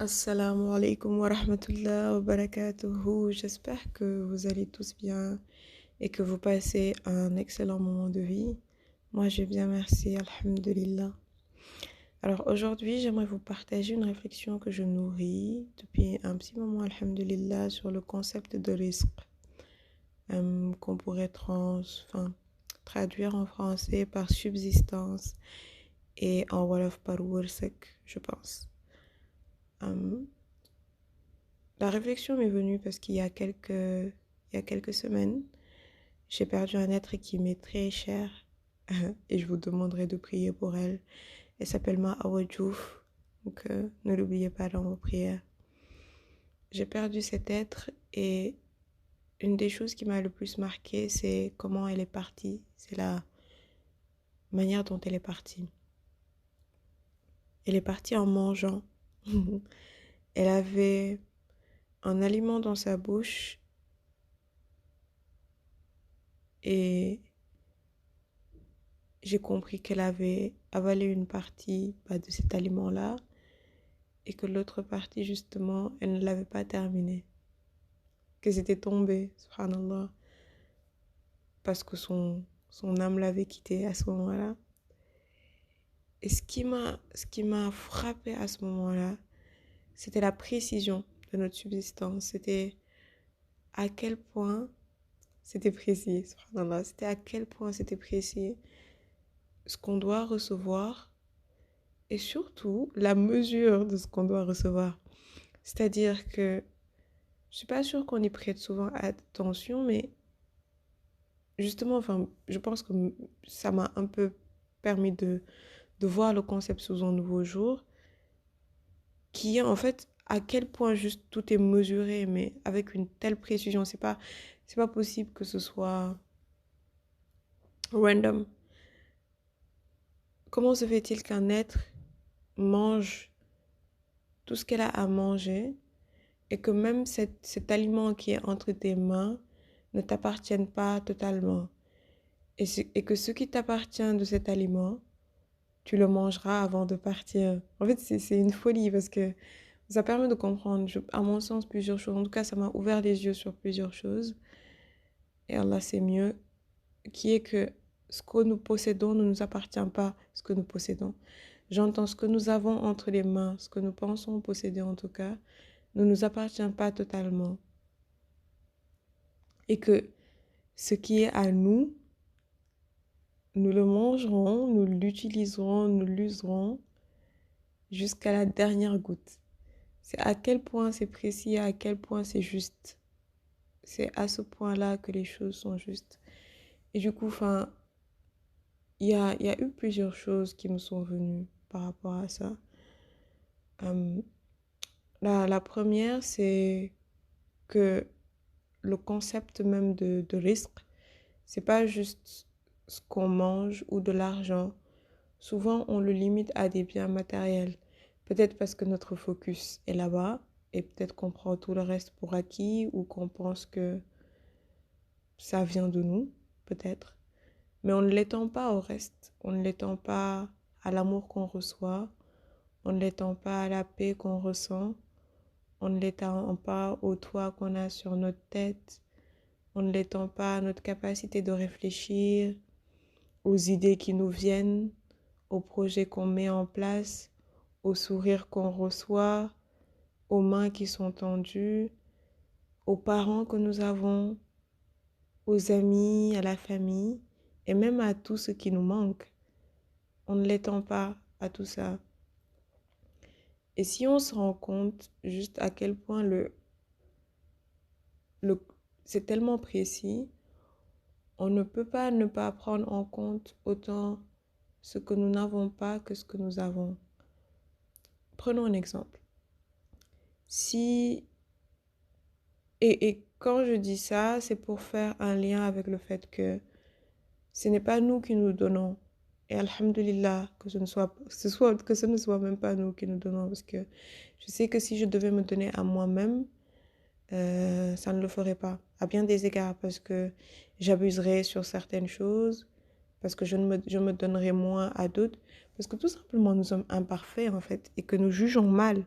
Assalamu alaikum wa rahmatullah wa barakatuhu. J'espère que vous allez tous bien et que vous passez un excellent moment de vie. Moi, je vais bien, merci, alhamdulillah. Alors aujourd'hui, j'aimerais vous partager une réflexion que je nourris depuis un petit moment, alhamdulillah, sur le concept de risque, qu'on pourrait traduire en français par subsistance et en wolof par wërsëg, je pense. Euh, La réflexion m'est venue parce qu'il y a quelques semaines, j'ai perdu un être qui m'est très cher et je vous demanderai de prier pour elle. Elle s'appelle Ma'awa Diouf, donc ne l'oubliez pas dans vos prières. J'ai perdu cet être et une des choses qui m'a le plus marquée, c'est comment elle est partie. C'est la manière dont elle est partie. Elle est partie en mangeant. Elle avait un aliment dans sa bouche et j'ai compris qu'elle avait avalé une partie de cet aliment-là et que l'autre partie, justement, elle ne l'avait pas terminée. Que c'était tombé, subhanallah, parce que son âme l'avait quitté à ce moment-là. Et ce qui m'a frappé à ce moment-là, c'était la précision de notre subsistance. C'était à quel point c'était précis, subhanallah. C'était à quel point c'était précis ce qu'on doit recevoir et surtout la mesure de ce qu'on doit recevoir. C'est-à-dire que je suis pas sûre qu'on y prête souvent attention, mais justement, je pense que ça m'a un peu permis de voir le concept sous un nouveau jour, qui est en fait à quel point juste tout est mesuré, mais avec une telle précision. C'est pas possible que ce soit random. Comment se fait-il qu'un être mange tout ce qu'elle a à manger et que même cet aliment qui est entre tes mains ne t'appartienne pas totalement. Et que ce qui t'appartient de cet aliment, tu le mangeras avant de partir. En fait, c'est une folie parce que ça permet de comprendre, à mon sens, plusieurs choses. En tout cas, ça m'a ouvert les yeux sur plusieurs choses. Et Allah, c'est mieux, qui est que ce que nous possédons ne nous appartient pas, ce que nous possédons. J'entends ce que nous avons entre les mains, ce que nous pensons posséder en tout cas, ne nous appartient pas totalement. Et que ce qui est à nous, nous le mangerons, nous l'utiliserons, nous l'userons jusqu'à la dernière goutte. C'est à quel point c'est précis, à quel point c'est juste. C'est à ce point-là que les choses sont justes. Et du coup, il y a eu plusieurs choses qui me sont venues par rapport à ça. Euh, la première, c'est que le concept même de risque, c'est pas juste ce qu'on mange ou de l'argent. Souvent, on le limite à des biens matériels. Peut-être parce que notre focus est là-bas et peut-être qu'on prend tout le reste pour acquis ou qu'on pense que ça vient de nous, peut-être. Mais on ne l'étend pas au reste. On ne l'étend pas à l'amour qu'on reçoit. On ne l'étend pas à la paix qu'on ressent. On ne l'étend pas au toit qu'on a sur notre tête. On ne l'étend pas à notre capacité de réfléchir, aux idées qui nous viennent, aux projets qu'on met en place, aux sourires qu'on reçoit, aux mains qui sont tendues, aux parents que nous avons, aux amis, à la famille et même à tout ce qui nous manque. On ne l'étend pas à tout ça. Et si on se rend compte juste à quel point le, c'est tellement précis, on ne peut pas ne pas prendre en compte autant ce que nous n'avons pas que ce que nous avons. Prenons un exemple. Si, et quand je dis ça, c'est pour faire un lien avec le fait que ce n'est pas nous qui nous donnons. Et alhamdulillah, que ce ne soit même pas nous qui nous donnons. Parce que je sais que si je devais me donner à moi-même, ça ne le ferait pas. À bien des égards, parce que j'abuserais sur certaines choses, parce que je me donnerais moins à d'autres. Parce que tout simplement, nous sommes imparfaits, en fait, et que nous jugeons mal.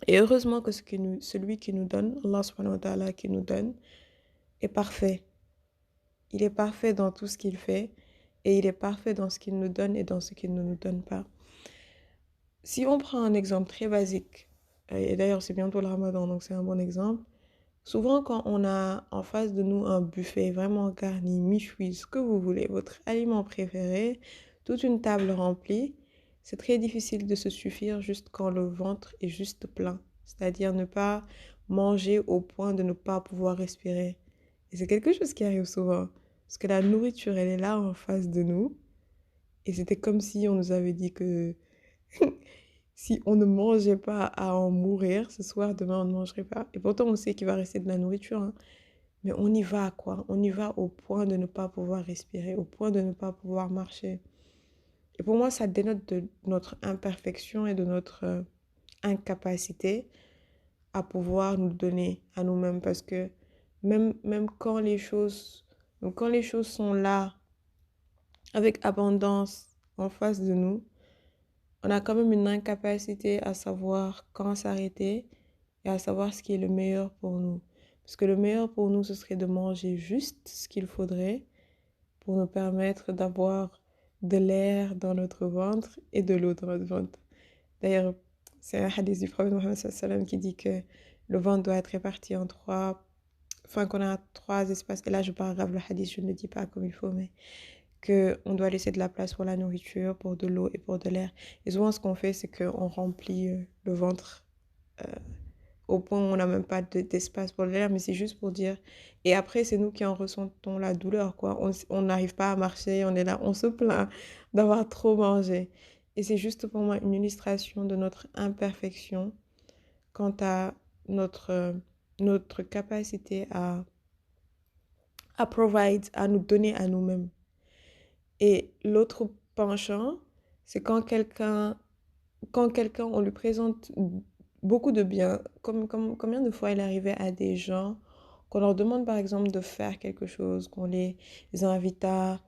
Et heureusement que celui qui nous donne, Allah subhanahu wa ta'ala qui nous donne, est parfait. Il est parfait dans tout ce qu'il fait et il est parfait dans ce qu'il nous donne et dans ce qu'il ne nous donne pas. Si on prend un exemple très basique, et d'ailleurs c'est bientôt le Ramadan, donc c'est un bon exemple, souvent quand on a en face de nous un buffet vraiment garni, michoui, ce que vous voulez, votre aliment préféré, toute une table remplie, c'est très difficile de se suffire juste quand le ventre est juste plein. C'est-à-dire ne pas manger au point de ne pas pouvoir respirer. Et c'est quelque chose qui arrive souvent. Parce que la nourriture, elle est là en face de nous. Et c'était comme si on nous avait dit que si on ne mangeait pas à en mourir, ce soir, demain, on ne mangerait pas. Et pourtant, on sait qu'il va rester de la nourriture, hein. Mais on y va, quoi. On y va au point de ne pas pouvoir respirer, au point de ne pas pouvoir marcher. Et pour moi, ça dénote de notre imperfection et de notre incapacité à pouvoir nous donner à nous-mêmes. Parce que même quand les choses sont là, avec abondance en face de nous, on a quand même une incapacité à savoir quand s'arrêter et à savoir ce qui est le meilleur pour nous. Parce que le meilleur pour nous, ce serait de manger juste ce qu'il faudrait pour nous permettre d'avoir de l'air dans notre ventre et de l'eau dans notre ventre. D'ailleurs, c'est un hadith du prophète Mohammed sallallahu alayhi wa sallam qui dit que le ventre doit être réparti en trois, enfin qu'on a trois espaces. Et là, je paragraphe le hadith, je ne le dis pas comme il faut, mais qu'on doit laisser de la place pour la nourriture, pour de l'eau et pour de l'air. Et souvent, ce qu'on fait, c'est qu'on remplit le ventre euh, au point où on n'a même pas d'espace pour l'air, mais c'est juste pour dire. Et après, c'est nous qui en ressentons la douleur, quoi. On n'arrive pas à marcher, on est là, on se plaint d'avoir trop mangé. Et c'est juste pour moi une illustration de notre imperfection quant à notre capacité à provide, à nous donner à nous-mêmes. Et l'autre penchant, c'est quand quelqu'un, on lui présente beaucoup de bien, comme combien de fois il arrivait à des gens, qu'on leur demande par exemple de faire quelque chose, qu'on les invite à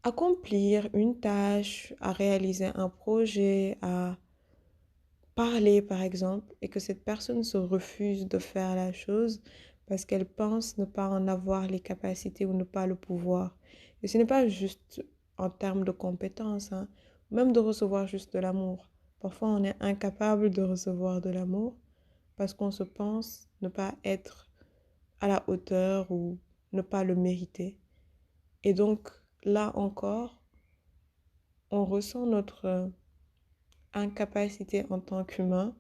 accomplir une tâche, à réaliser un projet, à parler par exemple, et que cette personne se refuse de faire la chose parce qu'elle pense ne pas en avoir les capacités ou ne pas le pouvoir. Et ce n'est pas juste en termes de compétences, hein, même de recevoir juste de l'amour. Parfois, on est incapable de recevoir de l'amour parce qu'on se pense ne pas être à la hauteur ou ne pas le mériter. Et donc, là encore, on ressent notre incapacité en tant qu'humain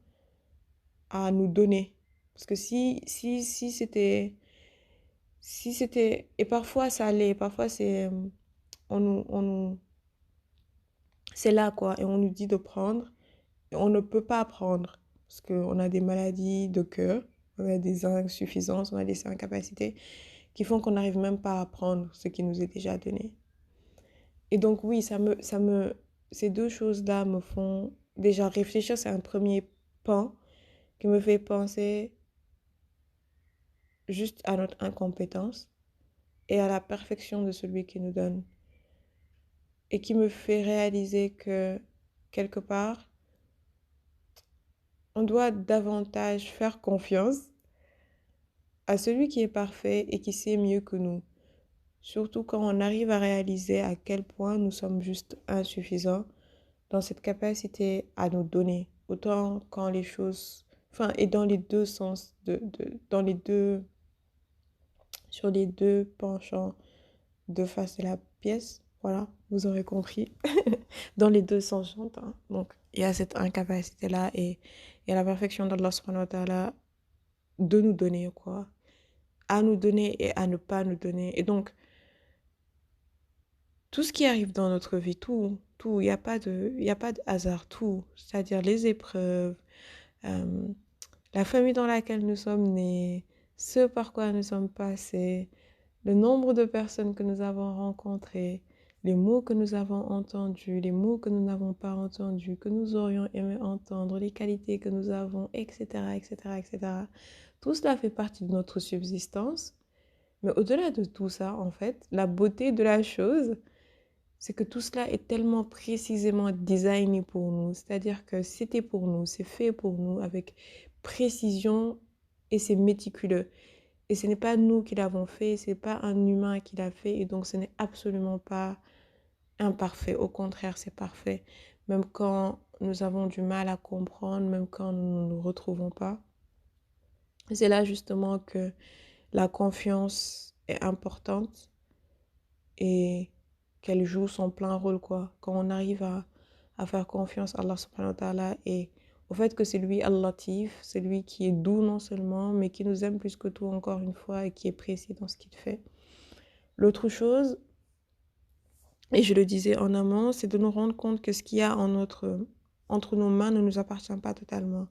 à nous donner. Parce que si c'était, et parfois ça allait, parfois on nous, c'est là quoi, et on nous dit de prendre, et on ne peut pas prendre, parce qu'on a des maladies de cœur, on a des insuffisances, on a des incapacités qui font qu'on n'arrive même pas à prendre ce qui nous est déjà donné. Et donc oui, ces deux choses-là me font déjà réfléchir, c'est un premier pan qui me fait penser juste à notre incompétence et à la perfection de celui qui nous donne. Et qui me fait réaliser que, quelque part, on doit davantage faire confiance à celui qui est parfait et qui sait mieux que nous. Surtout quand on arrive à réaliser à quel point nous sommes juste insuffisants dans cette capacité à nous donner. Autant quand les choses... Enfin, et dans les deux sens, dans les deux, sur les deux penchants de face de la pièce. Voilà, vous aurez compris. Dans les deux sens, j'entends. Donc, il y a cette incapacité-là et il y a la perfection d'Allah subhanahu wa ta'ala de nous donner, quoi. À nous donner et à ne pas nous donner. Et donc, tout ce qui arrive dans notre vie, tout, il y a pas de hasard, tout. C'est-à-dire les épreuves, euh, la famille dans laquelle nous sommes nés, ce par quoi nous sommes passés, le nombre de personnes que nous avons rencontrées, les mots que nous avons entendus, les mots que nous n'avons pas entendus, que nous aurions aimé entendre, les qualités que nous avons, etc., etc., etc. Tout cela fait partie de notre subsistance. Mais au-delà de tout ça, en fait, la beauté de la chose, c'est que tout cela est tellement précisément designé pour nous. C'est-à-dire que c'était pour nous, c'est fait pour nous avec précision et c'est méticuleux. Et ce n'est pas nous qui l'avons fait, ce n'est pas un humain qui l'a fait et donc ce n'est absolument pas imparfait. Au contraire, c'est parfait. Même quand nous avons du mal à comprendre, même quand nous ne nous retrouvons pas. C'est là justement que la confiance est importante et qu'elle joue son plein rôle, quoi. Quand on arrive à faire confiance à Allah subhanahu wa ta'ala et au fait que c'est lui Al-Latif, c'est lui qui est doux non seulement, mais qui nous aime plus que tout encore une fois et qui est précis dans ce qu'il fait. L'autre chose, et je le disais en amont, c'est de nous rendre compte que ce qu'il y a entre nos mains ne nous appartient pas totalement.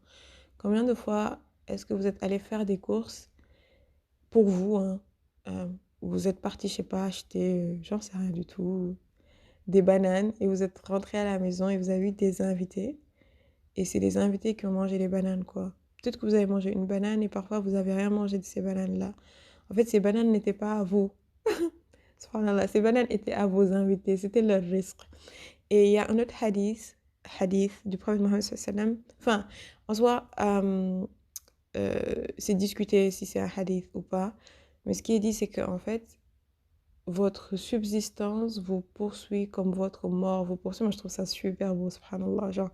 Combien de fois est-ce que vous êtes allé faire des courses pour vous, hein, vous êtes parti, je sais pas, acheter, j'en sais rien du tout, des bananes et vous êtes rentré à la maison et vous avez eu des invités et c'est les invités qui ont mangé les bananes, quoi. Peut-être que vous avez mangé une banane et parfois vous avez rien mangé de ces bananes-là. En fait, ces bananes n'étaient pas à vous. Subhanallah, ces bananes étaient à vos invités, c'était leur risque. Et il y a un autre hadith du prophète Mohammed sallallahu alayhi wa sallam. Enfin, en soi, c'est discuté si c'est un hadith ou pas. Mais ce qui est dit, c'est qu'en fait, votre subsistance vous poursuit comme votre mort vous poursuit. Moi, je trouve ça super beau, subhanallah. Genre,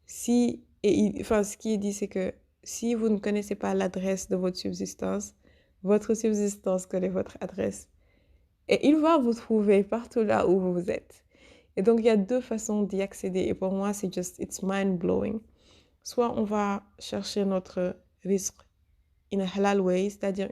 enfin, ce qui est dit, c'est que si vous ne connaissez pas l'adresse de votre subsistance connaît votre adresse. Et il va vous trouver partout là où vous êtes. Et donc, il y a deux façons d'y accéder. Et pour moi, it's mind-blowing. Soit on va chercher notre risque in a halal way, c'est-à-dire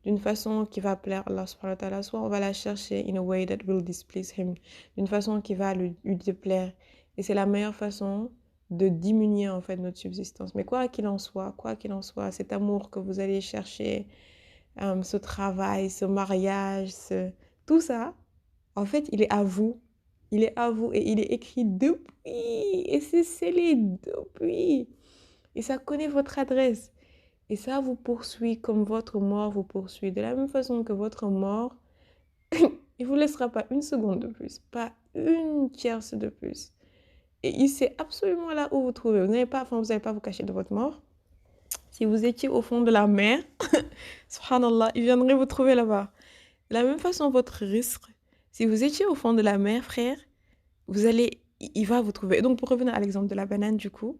d'une façon qui va plaire à Allah subhanahu wa ta'ala, soit on va la chercher in a way that will displease him, d'une façon qui va lui déplaire. Et c'est la meilleure façon de diminuer en fait notre subsistance. Mais quoi qu'il en soit, cet amour que vous allez chercher, ce travail, ce mariage, tout ça, en fait, il est à vous. Il est à vous et il est écrit depuis et c'est scellé depuis. Et ça connaît votre adresse. Et ça vous poursuit comme votre mort vous poursuit. De la même façon que votre mort, il ne vous laissera pas une seconde de plus, pas une tierce de plus. Et il sait absolument là où vous trouvez. Vous n'allez pas vous cacher de votre mort. Si vous étiez au fond de la mer, subhanallah, il viendrait vous trouver là-bas. De la même façon, votre risque, si vous étiez au fond de la mer, frère, il va vous trouver. Donc, pour revenir à l'exemple de la banane, du coup,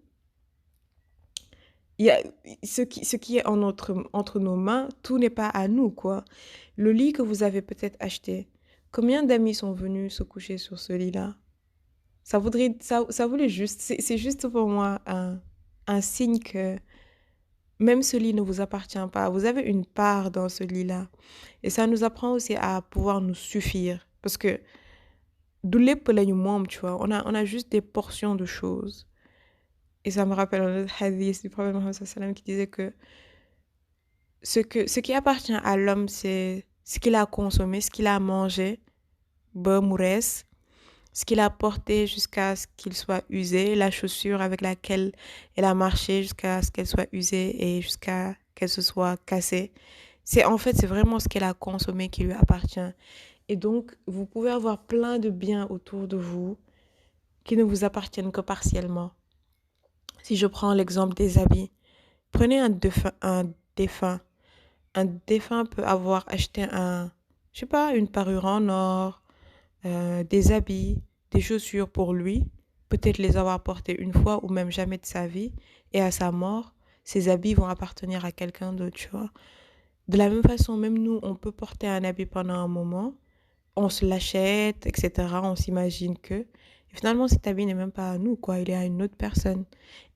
il y a ce qui est entre nos mains, tout n'est pas à nous, quoi. Le lit que vous avez peut-être acheté, combien d'amis sont venus se coucher sur ce lit-là? Ça voulait juste, c'est juste pour moi un signe que même ce lit ne vous appartient pas. Vous avez une part dans ce lit-là. Et ça nous apprend aussi à pouvoir nous suffire. Parce que d'où les tu vois, on a juste des portions de choses. Et ça me rappelle un autre hadith du prophète Mohammed sallallahu alayhi wa sallam qui disait que ce qui appartient à l'homme, c'est ce qu'il a consommé, ce qu'il a mangé, ce qu'il a porté jusqu'à ce qu'il soit usé, la chaussure avec laquelle elle a marché jusqu'à ce qu'elle soit usée et jusqu'à qu'elle se soit cassée. C'est vraiment ce qu'elle a consommé qui lui appartient. Et donc, vous pouvez avoir plein de biens autour de vous qui ne vous appartiennent que partiellement. Si je prends l'exemple des habits, prenez un défunt. Un défunt peut avoir acheté je sais pas, une parure en or, des habits, des chaussures pour lui, peut-être les avoir portés une fois ou même jamais de sa vie, et à sa mort, ces habits vont appartenir à quelqu'un d'autre, tu vois. De la même façon, même nous, on peut porter un habit pendant un moment, on se l'achète, etc., on s'imagine que, et finalement, cet habit n'est même pas à nous, quoi, il est à une autre personne,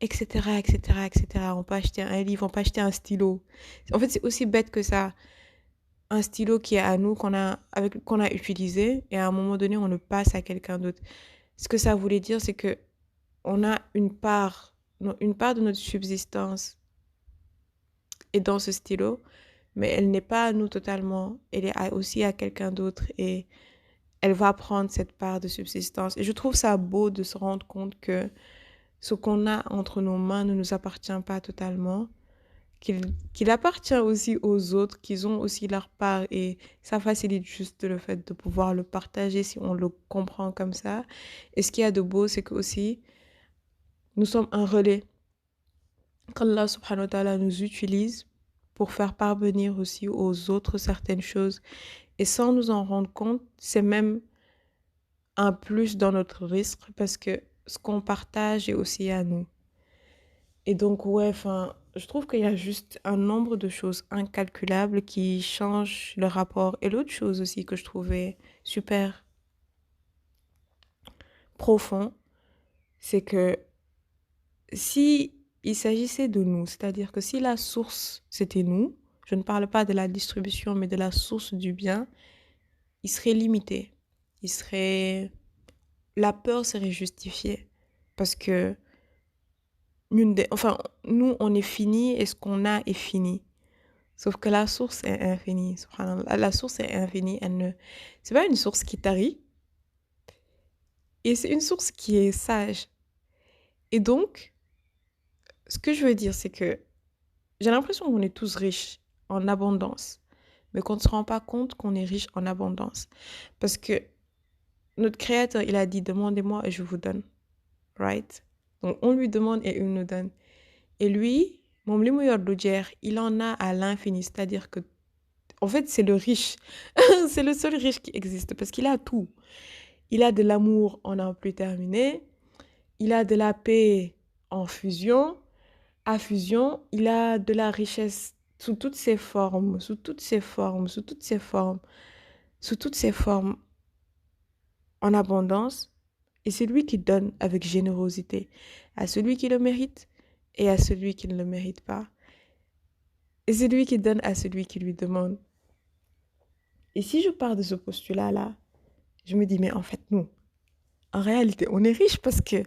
etc., etc., etc. On peut acheter un livre, on peut acheter un stylo. En fait, c'est aussi bête que ça. Un stylo qui est à nous, qu'on a utilisé, et à un moment donné, on le passe à quelqu'un d'autre. Ce que ça voulait dire, c'est que on a une part de notre subsistance est dans ce stylo, mais elle n'est pas à nous totalement. Elle est aussi à quelqu'un d'autre et elle va prendre cette part de subsistance. Et je trouve ça beau de se rendre compte que ce qu'on a entre nos mains ne nous appartient pas totalement, qu'il appartient aussi aux autres, qu'ils ont aussi leur part et ça facilite juste le fait de pouvoir le partager si on le comprend comme ça. Et ce qu'il y a de beau, c'est que aussi, nous sommes un relais qu'Allah subhanahu wa ta'ala nous utilise pour faire parvenir aussi aux autres certaines choses. Et sans nous en rendre compte, c'est même un plus dans notre risque parce que ce qu'on partage est aussi à nous. Et donc, ouais, enfin, je trouve qu'il y a juste un nombre de choses incalculables qui changent le rapport. Et l'autre chose aussi que je trouvais super profond, c'est que si il s'agissait de nous, c'est-à-dire que si la source c'était nous, je ne parle pas de la distribution, mais de la source du bien, il serait limité. Il serait... La peur serait justifiée. Parce que enfin, nous, on est fini et ce qu'on a est fini. Sauf que la source est infinie. Subhanallah. La source est infinie. C'est pas une source qui tarit. Et c'est une source qui est sage. Et donc, ce que je veux dire, c'est que j'ai l'impression qu'on est tous riches en abondance. Mais qu'on ne se rend pas compte qu'on est riche en abondance. Parce que notre Créateur, il a dit, demandez-moi et je vous donne. Right? Donc, on lui demande et il nous donne. Et lui, mon il en a à l'infini. C'est-à-dire que, en fait, c'est le riche. C'est le seul riche qui existe parce qu'il a tout. Il a de l'amour en un plus terminé. Il a de la paix en fusion. À fusion, il a de la richesse sous toutes ses formes, sous toutes ses formes, sous toutes ses formes, sous toutes ses formes en abondance. Et c'est lui qui donne avec générosité à celui qui le mérite et à celui qui ne le mérite pas. Et c'est lui qui donne à celui qui lui demande. Et si je pars de ce postulat-là, je me dis, mais en fait, nous, en réalité, on est riche parce que,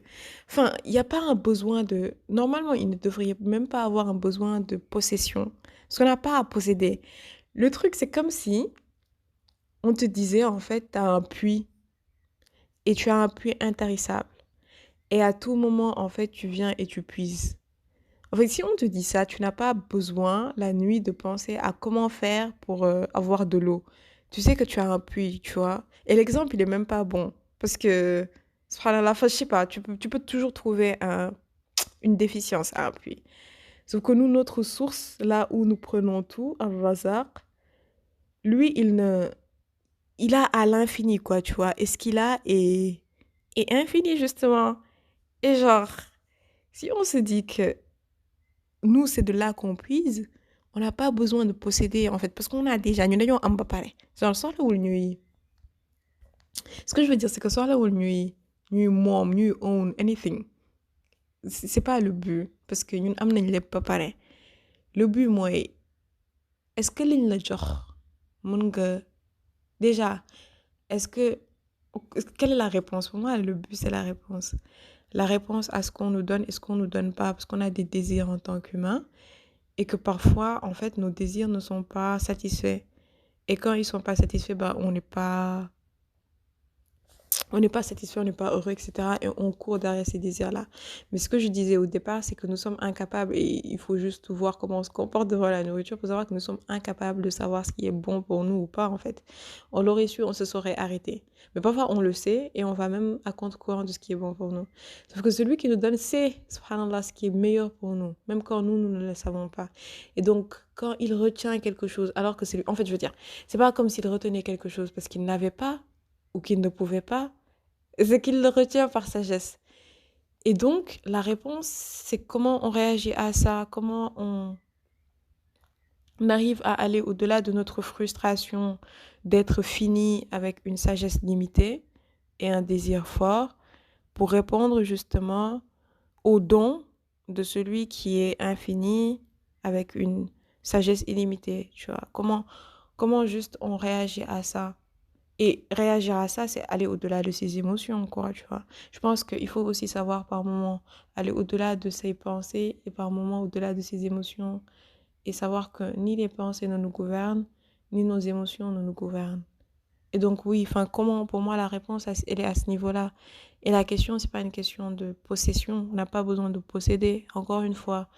enfin, il n'y a pas un besoin de... Normalement, il ne devrait même pas avoir un besoin de possession. Parce qu'on n'a pas à posséder. Le truc, c'est comme si on te disait, en fait, tu as un puits et tu as un puits intarissable. Et à tout moment, en fait, tu viens et tu puises. En fait, si on te dit ça, tu n'as pas besoin la nuit de penser à comment faire pour avoir de l'eau. Tu sais que tu as un puits, tu vois. Et l'exemple, il est même pas bon. Parce que, subhanallah, enfin, je sais pas, tu peux toujours trouver une déficience à un puits. Sauf que nous, notre source, là où nous prenons tout, Al-Razaq, lui, il a à l'infini, quoi, tu vois. Et ce qu'il a est infini, justement. Et genre, si on se dit que nous, c'est de là qu'on puise. On n'a pas besoin de posséder, en fait, parce qu'on a déjà, nous n'avons pas pareil. Genre, sans le nuit. Ce que je veux dire, c'est que sans le nuit, nous, mom, nous, own, anything. C'est pas le but, parce que nous n'avons pas pareil. Le but, moi, est-ce que ligne le genre, déjà, est-ce que, quelle est la réponse? Pour moi, le but, c'est la réponse. La réponse à ce qu'on nous donne et ce qu'on nous donne pas, parce qu'on a des désirs en tant qu'humain. Et que parfois, en fait, nos désirs ne sont pas satisfaits. Et quand ils ne sont pas satisfaits, bah, on n'est pas satisfait, on n'est pas heureux, etc. Et on court derrière ces désirs-là. Mais ce que je disais au départ, c'est que nous sommes incapables, et il faut juste voir comment on se comporte devant la nourriture pour savoir que nous sommes incapables de savoir ce qui est bon pour nous ou pas, en fait. On l'aurait su, on se serait arrêté. Mais parfois, on le sait et on va même à contre-courant de ce qui est bon pour nous. Sauf que celui qui nous donne, c'est, subhanallah, ce qui est meilleur pour nous, même quand nous ne le savons pas. Et donc, quand il retient quelque chose, alors que c'est lui, en fait, je veux dire, c'est pas comme s'il retenait quelque chose parce qu'il n'avait pas ou qu'il ne pouvait pas, c'est qu'il le retient par sagesse. Et donc, la réponse, c'est comment on réagit à ça, comment on arrive à aller au-delà de notre frustration d'être fini avec une sagesse limitée et un désir fort pour répondre justement au don de celui qui est infini avec une sagesse illimitée, tu vois. Comment juste on réagit à ça? Et réagir à ça, c'est aller au-delà de ses émotions, quoi, tu vois. Je pense qu'il faut aussi savoir par moment aller au-delà de ses pensées et par moment au-delà de ses émotions et savoir que ni les pensées ne nous gouvernent, ni nos émotions ne nous gouvernent. Et donc oui, enfin, comment, pour moi, la réponse, elle est à ce niveau-là. Et la question, c'est pas une question de possession. On n'a pas besoin de posséder. Encore une fois,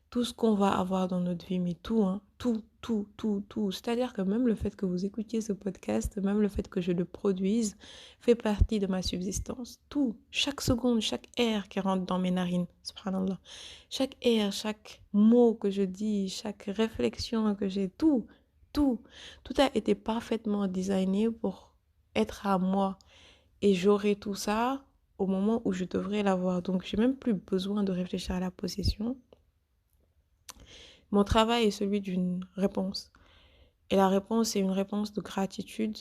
tout ce qu'on va avoir dans notre vie, mais tout, hein, tout, tout, tout, tout. C'est-à-dire que même le fait que vous écoutiez ce podcast, même le fait que je le produise, fait partie de ma subsistance. Tout, chaque seconde, chaque air qui rentre dans mes narines, subhanallah. Chaque air, chaque mot que je dis, chaque réflexion que j'ai, tout, tout, tout a été parfaitement designé pour être à moi. Et j'aurai tout ça au moment où je devrais l'avoir. Donc, j'ai même plus besoin de réfléchir à la possession. Mon travail est celui d'une réponse. Et la réponse est une réponse de gratitude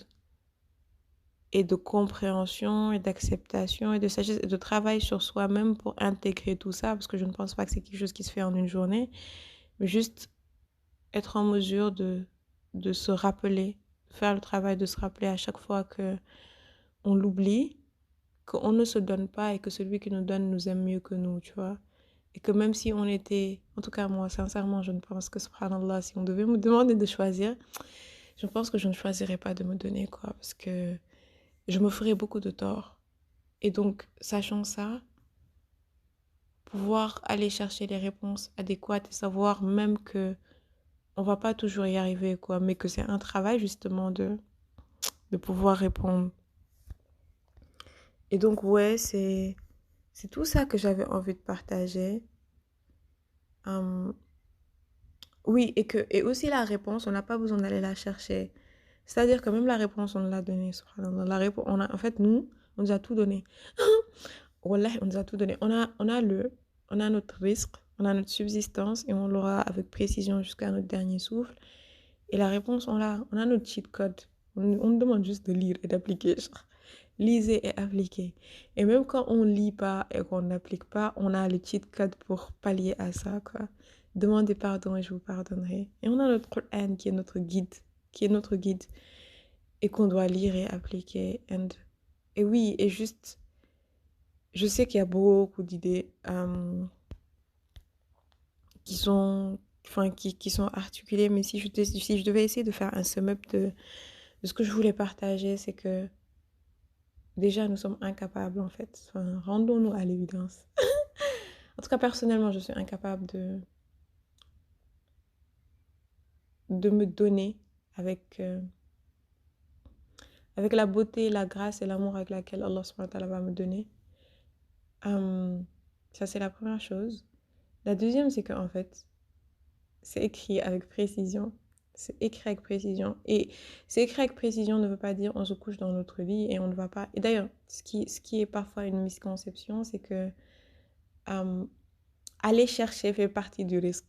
et de compréhension et d'acceptation et de sagesse et de travail sur soi-même pour intégrer tout ça, parce que je ne pense pas que c'est quelque chose qui se fait en une journée, mais juste être en mesure de se rappeler, faire le travail de se rappeler à chaque fois que on l'oublie, qu'on ne se donne pas et que celui qui nous donne nous aime mieux que nous, tu vois. Et que même si on était, en tout cas moi, sincèrement, je ne pense que, subhanallah, si on devait me demander de choisir, je pense que je ne choisirais pas de me donner, quoi, parce que je me ferais beaucoup de tort. Et donc, sachant ça, pouvoir aller chercher les réponses adéquates et savoir même que on va pas toujours y arriver, quoi, mais que c'est un travail, justement, de pouvoir répondre. Et donc, ouais, c'est tout ça que j'avais envie de partager. Hum, oui, et aussi la réponse, on n'a pas besoin d'aller la chercher. C'est-à-dire que même la réponse, on nous l'a donnée, subhanallah. La réponse, en fait, nous, on nous a tout donné. Wallah, on nous a tout donné. On a notre risque, on a notre subsistance et on l'aura avec précision jusqu'à notre dernier souffle. Et la réponse, on a notre cheat code. On nous demande juste de lire et d'appliquer. Lisez et appliquez. Et même quand on ne lit pas et qu'on n'applique pas, on a le cheat code pour pallier à ça, quoi. Demandez pardon et je vous pardonnerai. Et on a notre Coran qui est notre guide et qu'on doit lire et appliquer. Et oui, et juste, je sais qu'il y a beaucoup d'idées qui sont, enfin, qui sont articulées, mais si je devais essayer de faire un sum-up de ce que je voulais partager, c'est que déjà, nous sommes incapables, en fait. Enfin, rendons-nous à l'évidence. En tout cas, personnellement, je suis incapable de me donner avec, avec la beauté, la grâce et l'amour avec laquelle Allah subhanahu wa ta'ala va me donner. Ça, c'est la première chose. La deuxième, c'est qu'en fait, c'est écrit avec précision. C'est écrit avec précision. Et c'est écrit avec précision ne veut pas dire on se couche dans notre lit et on ne va pas. Et d'ailleurs, ce qui est parfois une misconception, c'est que aller chercher fait partie du risque.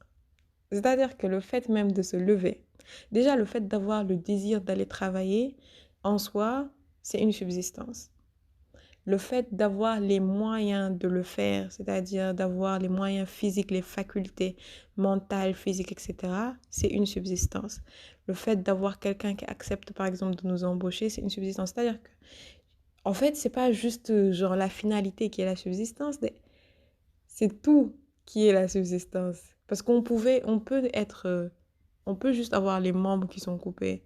C'est-à-dire que le fait même de se lever, déjà le fait d'avoir le désir d'aller travailler, en soi, c'est une subsistance. Le fait d'avoir les moyens de le faire, c'est-à-dire d'avoir les moyens physiques, les facultés mentales, physiques, etc., c'est une subsistance. Le fait d'avoir quelqu'un qui accepte, par exemple, de nous embaucher, c'est une subsistance. C'est-à-dire que, en fait, c'est pas juste genre la finalité qui est la subsistance, c'est tout qui est la subsistance. Parce on peut juste avoir les membres qui sont coupés.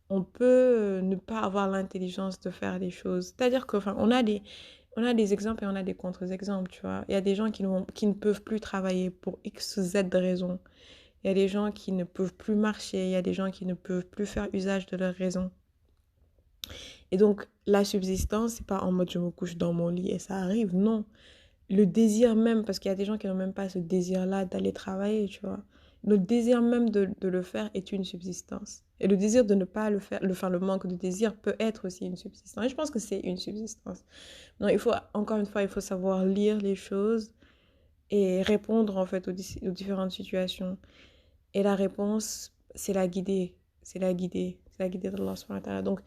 On peut ne pas avoir l'intelligence de faire des choses. C'est-à-dire que, enfin, on a des exemples et on a des contre-exemples, tu vois. Il y a des gens qui ne peuvent plus travailler pour X, Z raisons. Il y a des gens qui ne peuvent plus marcher. Il y a des gens qui ne peuvent plus faire usage de leurs raisons. Et donc, la subsistance, c'est pas en mode je me couche dans mon lit et ça arrive. Non. Le désir même, parce qu'il y a des gens qui n'ont même pas ce désir-là d'aller travailler, tu vois. Le désir même de le faire est une subsistance. Et le désir de ne pas le faire, le manque de désir peut être aussi une subsistance. Et je pense que c'est une subsistance. Donc, encore une fois, il faut savoir lire les choses et répondre en fait aux différentes situations. Et la réponse, c'est la guider. C'est la guider d'Allah subhanahu wa ta'ala. Donc,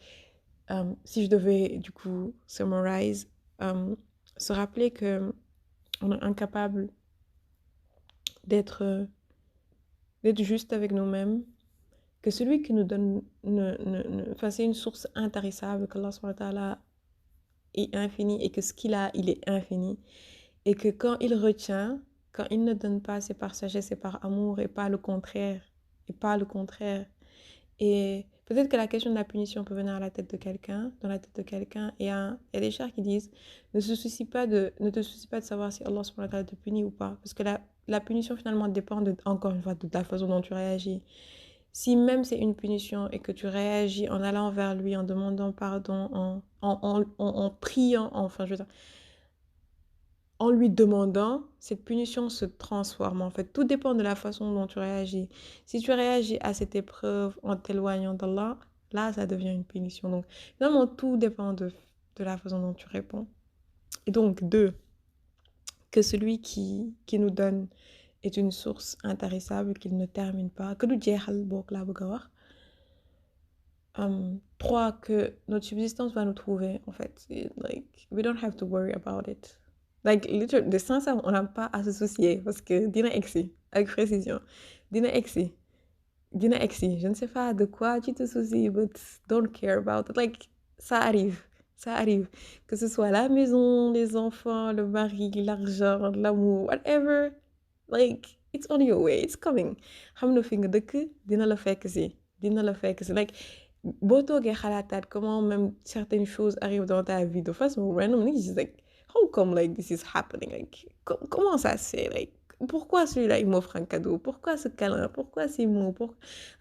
si je devais du coup summarize, se rappeler que on est incapable d'être d'être juste avec nous-mêmes, que celui qui nous donne, enfin, c'est une source intarissable, que Allah subhanahu wa ta'ala est infini et que ce qu'il a, il est infini. Et que quand il retient, quand il ne donne pas, c'est par sagesse, c'est par amour et pas le contraire. Et pas le contraire. Et peut-être que la question de la punition peut venir à la tête de quelqu'un, dans la tête de quelqu'un. Et il y a des chers qui disent, ne te soucie pas de savoir si Allah subhanahu wa ta'ala te punit ou pas. Parce que la punition finalement dépend encore une fois de la façon dont tu réagis. Si même c'est une punition et que tu réagis en allant vers lui, en demandant pardon, en priant, enfin je veux dire, en lui demandant, cette punition se transforme en fait. Tout dépend de la façon dont tu réagis. Si tu réagis à cette épreuve en t'éloignant d'Allah, là ça devient une punition. Donc finalement tout dépend de la façon dont tu réponds. Et donc deux, que celui qui nous donne est une source intarissable qu'il ne termine pas, que du jeexal bokk laa bëgg a wax. Trois, que notre subsistance va nous trouver, en fait. Like, we don't have to worry about it. Like, literally, de sincère, on n'a pas à se soucier parce que dina exi, avec précision, dina exi, dina exi. Je ne sais pas de quoi tu te soucies, but don't care about it. Like, ça arrive, ça arrive. Que ce soit la maison, les enfants, le mari, l'argent, l'amour, whatever. Like, it's on your way, it's coming. Xam na fi nga dëkk, dina la fekk si, dina la fekk si. Like, boo toogee xalaataat comment même certaines choses arrivent dans ta vie de façon random, just like, how come like this is happening? Like, comment ça se fait? Like, pourquoi celui-là il m'offre un cadeau? Pourquoi ce câlin? Pourquoi ces mots?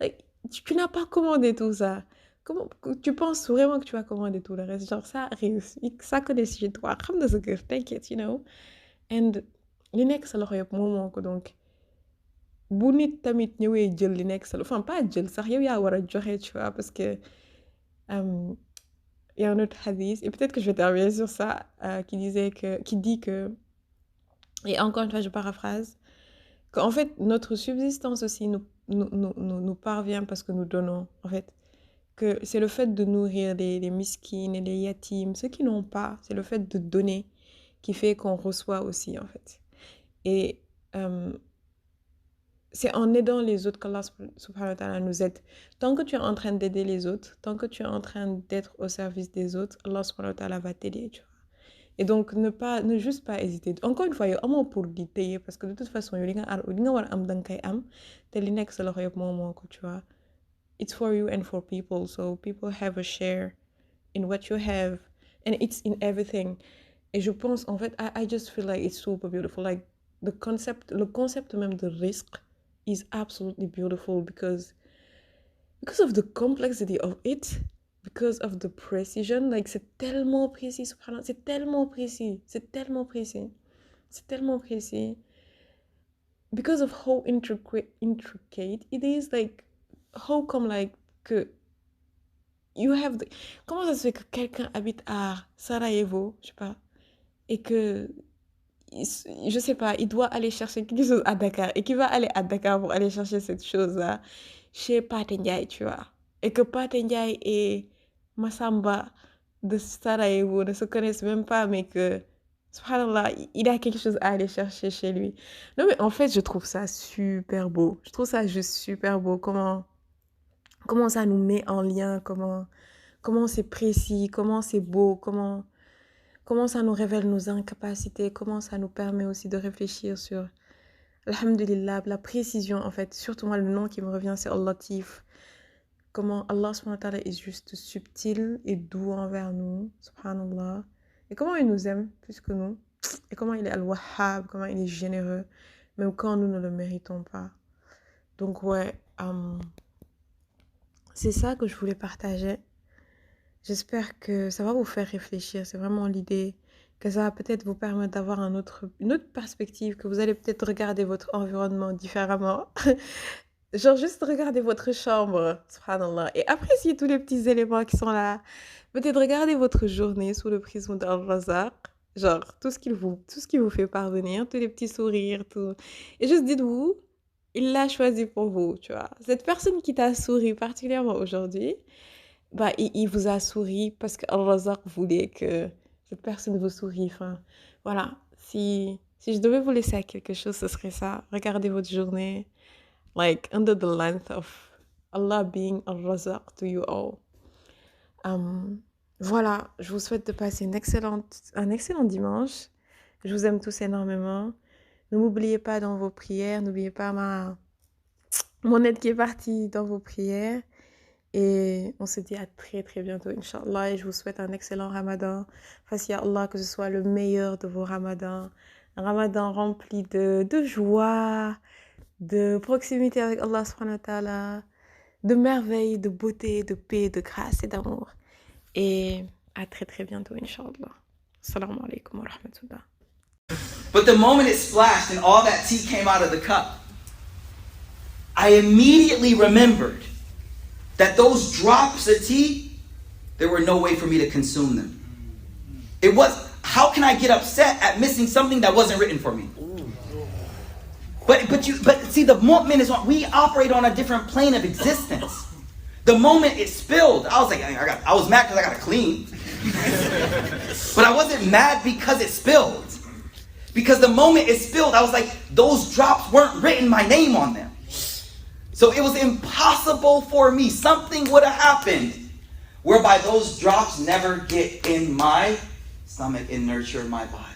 Like, tu n'as pas commandé tout ça. Comment tu penses vraiment que tu vas commander tout le reste? Genre, ça arrive, ça connaît chez toi. Xam na sa kër, t'inquiète, you know? And li nekk sa loxo yëpp moomoo ko donc. Bu nit tamit ñëwee jël li nekk sa enfin pas jël sax yow yaa war a joxe tu vois parce que il y a un autre hadith et peut-être que je vais terminer sur ça qui dit que et encore une fois je paraphrase qu'en fait notre subsistance aussi nous parvient parce que nous donnons en fait que c'est le fait de nourrir les miskines et les yatims ceux qui n'ont pas c'est le fait de donner qui fait qu'on reçoit aussi en fait et c'est en aidant les autres qu'Allah subhanahu wa ta'ala nous aide. Tant que tu es en train d'aider les autres, tant que tu es en train d'être au service des autres, Allah subhanahu wa ta'ala va t'aider, tu vois. Et donc, ne juste pas hésiter. Encore une fois, yow amoo pour di téye parce que de toute façon, yow li nga war a am danga koy am te li nekk sa loxo yëpp moo ko, tu vois. It's for you and for people. So people have a share in what you have and it's in everything. Et je pense, en fait, I just feel like it's super beautiful. Like, le concept même de risque is absolutely beautiful because of the complexity of it, because of the precision. Like, c'est tellement précis, subhanallah, c'est tellement précis, c'est tellement précis, c'est tellement précis. Because of how intricate it is, like, how come, like, que you have the... Comment ça se fait que quelqu'un habite à Sarajevo, je sais pas, et que je sais pas, il doit aller chercher quelque chose à Dakar et qu'il va aller à Dakar pour aller chercher cette chose-là chez Pathé Ndiaye, tu vois. Et que Pathé Ndiaye et Massamba de Sarajevo ne se connaissent même pas, mais que, subhanallah, il a quelque chose à aller chercher chez lui. Non, mais en fait, je trouve ça super beau. Je trouve ça juste super beau. Comment ça nous met en lien, comment c'est précis, comment c'est beau, comment ça nous révèle nos incapacités, comment ça nous permet aussi de réfléchir sur, alhamdulillah, la précision en fait. Surtout moi, le nom qui me revient, c'est Al-Latif. Comment Allah subhanahu wa ta'ala est juste subtil et doux envers nous, subhanallah. Et comment il nous aime plus que nous. Et comment il est Al-Wahhab, comment il est généreux, même quand nous ne le méritons pas. Donc ouais, c'est ça que je voulais partager. J'espère que ça va vous faire réfléchir. C'est vraiment l'idée que ça va peut-être vous permettre d'avoir une autre perspective, que vous allez peut-être regarder votre environnement différemment. Genre juste regarder votre chambre, subhanallah, et apprécier tous les petits éléments qui sont là. Peut-être regarder votre journée sous le prisme d'Al-Razaq. Genre tout ce qui vous fait parvenir, tous les petits sourires, tout. Et juste dites-vous, il l'a choisi pour vous, tu vois. Cette personne qui t'a souri particulièrement aujourd'hui, bah, il vous a souri parce que Allah voulait que cette personne vous sourie. Enfin, voilà. Si je devais vous laisser à quelque chose, ce serait ça. Regardez votre journée, like, under the length of Allah being Al-Razaq to you all. Voilà, je vous souhaite de passer un excellent dimanche. Je vous aime tous énormément. Ne m'oubliez pas dans vos prières. N'oubliez pas mon aide qui est partie dans vos prières. Et on se dit à très très bientôt, Inch'Allah. Et je vous souhaite un excellent Ramadan. Fasse ya Allah que ce soit le meilleur de vos Ramadans. un ramadan rempli de joie, de proximité avec Allah subhanahu wa ta'ala, de merveilles, de beauté, de paix, de grâce et d'amour. Et à très très bientôt, Inch'Allah. Assalamu alaikum wa rahmatullah. But the moment it splashed and all that tea came out of the cup, I immediately remembered that those drops of tea, there were no way for me to consume them. It was, how can I get upset at missing something that wasn't written for me? But see, the moment is we operate on a different plane of existence. The moment it spilled, I was like, I was mad because I got to clean. But I wasn't mad because it spilled. Because the moment it spilled, I was like, those drops weren't written my name on them. So it was impossible for me. Something would have happened whereby those drops never get in my stomach and nurture my body.